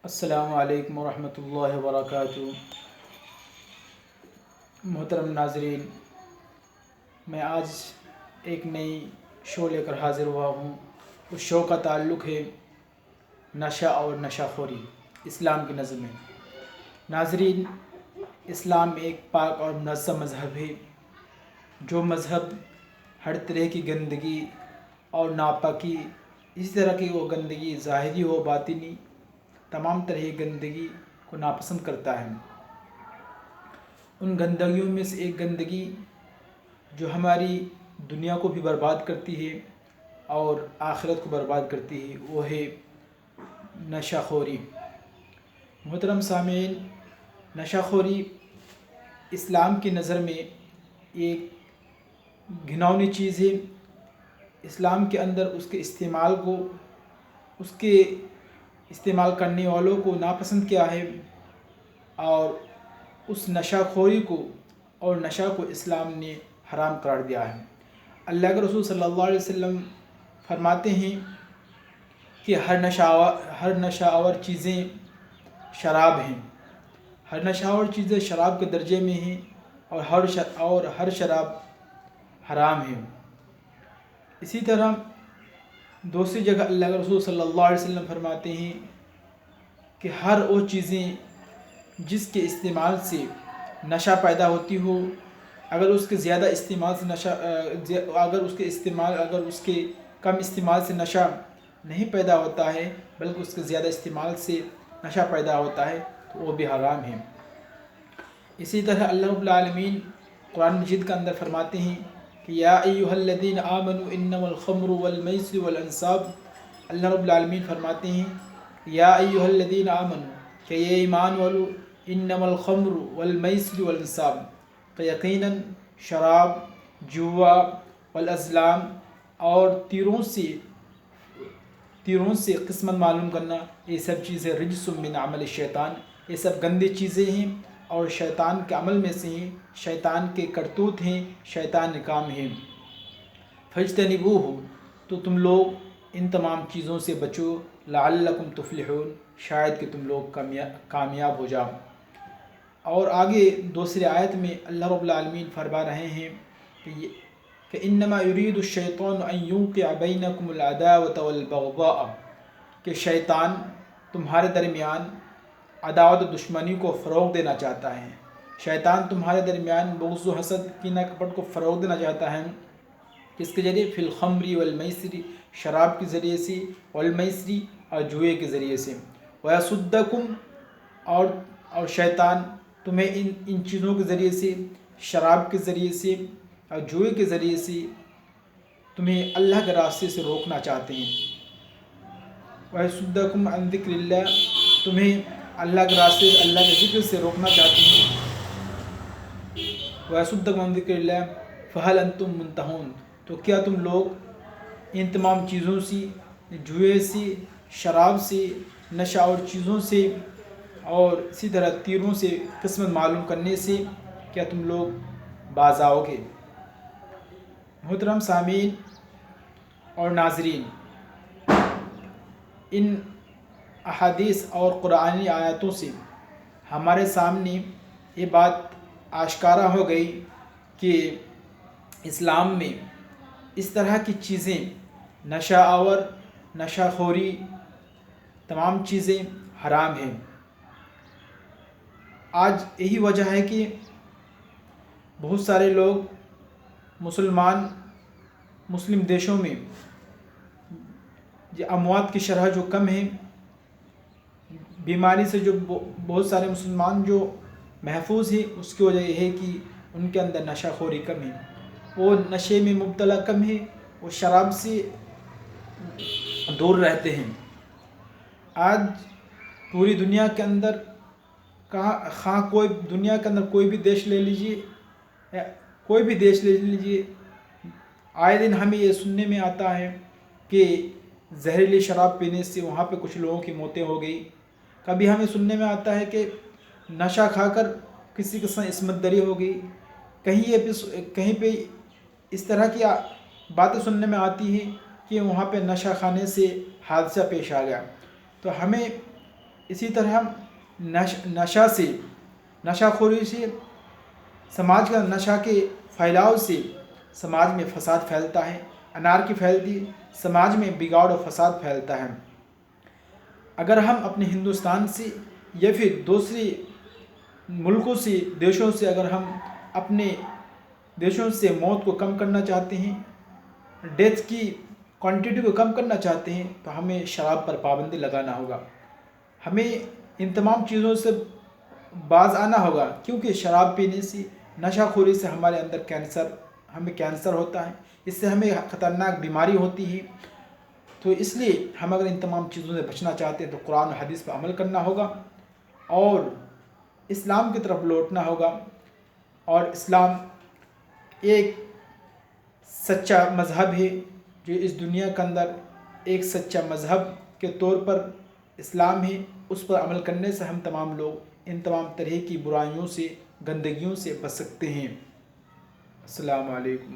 السلام علیکم ورحمۃ اللہ وبرکاتہ۔ محترم ناظرین، میں آج ایک نئی شو لے کر حاضر ہوا ہوں۔ اس شو کا تعلق ہے نشہ اور نشہ خوری اسلام کی نظر میں۔ ناظرین، اسلام ایک پاک اور منظم مذہب ہے، جو مذہب ہر طرح کی گندگی اور ناپاکی، اسی طرح کی وہ گندگی ظاہری ہو باطنی، تمام طرح کی گندگی کو ناپسند کرتا ہے۔ ان گندگیوں میں سے ایک گندگی جو ہماری دنیا کو بھی برباد کرتی ہے اور آخرت کو برباد کرتی ہے، وہ ہے نشہ خوری۔ محترم سامعین، نشہ خوری اسلام کی نظر میں ایک گھناؤنی چیز ہے۔ اسلام کے اندر اس کے استعمال کرنے والوں کو ناپسند کیا ہے، اور اس نشہ خوری کو اور نشہ کو اسلام نے حرام قرار دیا ہے۔ اللہ کے رسول صلی اللہ علیہ وسلم فرماتے ہیں کہ ہر نشہ آور چیزیں شراب ہیں، ہر نشہ آور چیزیں شراب کے درجے میں ہیں، اور ہر شراب حرام ہے۔ اسی طرح دوسری جگہ اللہ کے رسول صلی اللہ علیہ وسلم فرماتے ہیں کہ ہر وہ چیزیں جس کے استعمال سے نشہ پیدا ہوتی ہو، اگر اس کے کم استعمال سے نشہ نہیں پیدا ہوتا ہے، بلکہ اس کے زیادہ استعمال سے نشہ پیدا ہوتا ہے، تو وہ بھی حرام ہے۔ اسی طرح اللہ رب العالمین قرآن مجید کے اندر فرماتے ہیں کہ یا ایھا الذین آمنوا انما الخمر والمیسر والانصاب۔ اللہ رب العالمین فرماتے ہیں یا ایھا الذین آمنوا، کہ یہ ایمان والو، انما الخمر والمیسر والانصاب، کہ یقیناً شراب، جوا والازلام اور تیروں سے قسمت معلوم کرنا، یہ سب چیزیں رجس من عمل الشیطان، یہ سب گندی چیزیں ہیں اور شیطان کے عمل میں سے ہیں، شیطان کے کرتوت ہیں، شیطان کے کام ہیں۔ فاجتنبوہ، تو تم لوگ ان تمام چیزوں سے بچو، لعلکم تفلحون، شاید کہ تم لوگ کامیاب ہو جاؤ۔ اور آگے دوسری آیت میں اللہ رب العالمین فرما رہے ہیں کہ انما یرید الشیطان ان یوقع بینکم العداوۃ والبغضاء، کہ شیطان تمہارے درمیان عداوت و دشمنی کو فروغ دینا چاہتا ہے۔ شیطان تمہارے درمیان بغض و حسد، کینہ کپٹ کو فروغ دینا چاہتا ہے۔ کس کے ذریعے؟ فی الخمر والمیسر، شراب کے ذریعے سے، والمیسر، اور جوئے کے ذریعے سے، ویصدکم، اور شیطان تمہیں ان چیزوں کے ذریعے سے، شراب کے ذریعے سے اور جوئے کے ذریعے سے تمہیں اللہ کے راستے سے روکنا چاہتے ہیں۔ ویصدکم عن ذکر اللہ، تمہیں اللہ کے راستے، اللہ کے ذکر سے روکنا چاہتے ہیں۔ ویصدکم عن ذکر اللہ فہل انتم منتہون، تو کیا تم لوگ ان تمام چیزوں سے، جوئے سے، شراب سے، نشہ اور چیزوں سے، اور اسی طرح تیروں سے قسمت معلوم کرنے سے، کیا تم لوگ باز آؤ گے؟ محترم سامعین اور ناظرین، ان احادیث اور قرآنی آیاتوں سے ہمارے سامنے یہ بات آشکارا ہو گئی کہ اسلام میں اس طرح کی چیزیں، نشہ آور، نشہ خوری، تمام چیزیں حرام ہیں۔ آج یہی وجہ ہے کہ بہت سارے لوگ مسلم دیشوں میں اموات کی شرح جو کم ہے، بیماری سے جو بہت سارے مسلمان جو محفوظ ہیں، اس کی وجہ یہ ہے کہ ان کے اندر نشہ خوری کم ہے، وہ نشے میں مبتلا کم ہے، وہ شراب سے دور رہتے ہیں۔ آج پوری دنیا کے اندر دنیا کے اندر کوئی بھی دیش لے لیجیے، آئے دن ہمیں یہ سننے میں آتا ہے کہ زہریلی شراب پینے سے وہاں پہ کچھ لوگوں کی موتیں ہو گئی۔ کبھی ہمیں سننے میں آتا ہے کہ نشہ کھا کر کسی کے ساتھ عصمت دری ہو گئی، کہیں پہ اس طرح کی باتیں سننے میں آتی ہیں کہ وہاں پہ نشہ کھانے سے حادثہ پیش آ گیا۔ تو ہمیں اسی طرح نشہ سے، نشہ خوری سے، سماج کا نشہ کے پھیلاؤ سے سماج میں فساد پھیلتا ہے، انارکی پھیلتی، سماج میں بگاڑ و فساد پھیلتا ہے۔ اگر ہم اپنے ہندوستان سے یا پھر دوسری ملکوں سے، دیشوں سے، اگر ہم اپنے دیشوں سے موت کو کم کرنا چاہتے ہیں، ڈیتھ کی کوانٹٹی کو کم کرنا چاہتے ہیں، تو ہمیں شراب پر پابندی لگانا ہوگا، ہمیں ان تمام چیزوں سے باز آنا ہوگا، کیونکہ شراب پینے سے، نشہ خوری سے ہمارے اندر ہمیں کینسر ہوتا ہے، اس سے ہمیں خطرناک بیماری ہوتی ہے۔ تو اس لیے ہم اگر ان تمام چیزوں سے بچنا چاہتے ہیں تو قرآن و حدیث پر عمل کرنا ہوگا اور اسلام کی طرف لوٹنا ہوگا، اور اسلام ایک سچا مذہب ہے جو اس دنیا کے اندر ایک سچا مذہب کے طور پر اسلام ہے، اس پر عمل کرنے سے ہم تمام لوگ ان تمام طرح کی برائیوں سے، گندگیوں سے بچ سکتے ہیں۔ السلام علیکم۔